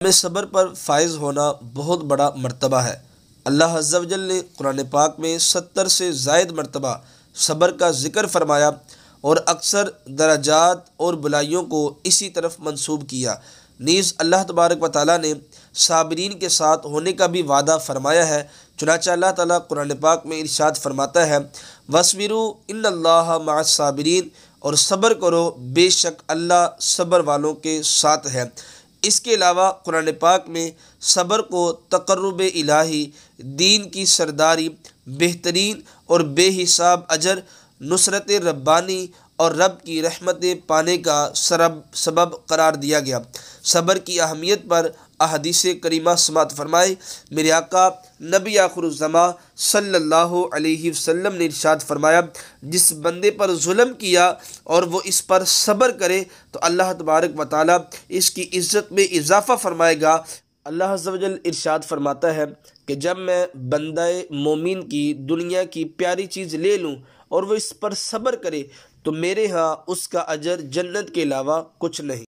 میں صبر پر فائز ہونا بہت بڑا مرتبہ ہے۔ اللہ عز و جل نے قرآن پاک میں 70 سے زائد مرتبہ صبر کا ذکر فرمایا اور اکثر درجات اور بلائیوں کو اسی طرف منسوب کیا۔ نیز اللہ تبارک و تعالیٰ نے صابرین کے ساتھ ہونے کا بھی وعدہ فرمایا ہے۔ چنانچہ اللہ تعالیٰ قرآن پاک میں ارشاد فرماتا ہے وَاصْبِرُوا إِنَّ اللَّهَ مَعَ الصَّابِرِينَ، اور صبر کرو بے شک اللہ صبر والوں کے ساتھ ہے۔ اس کے علاوہ قرآن پاک میں صبر کو تقرب الہی، دین کی سرداری، بہترین اور بے حساب اجر، نصرت ربانی اور رب کی رحمتیں پانے کا سبب قرار دیا گیا۔ صبر کی اہمیت پر احادیث کریمہ سماعت فرمائے۔ میرے آقا نبی آخر الزماں صلی اللہ علیہ وسلم نے ارشاد فرمایا جس بندے پر ظلم کیا اور وہ اس پر صبر کرے تو اللہ تبارک و تعالیٰ اس کی عزت میں اضافہ فرمائے گا۔ اللہ عز و جل ارشاد فرماتا ہے کہ جب میں بندہ مومن کی دنیا کی پیاری چیز لے لوں اور وہ اس پر صبر کرے تو میرے ہاں اس کا اجر جنت کے علاوہ کچھ نہیں۔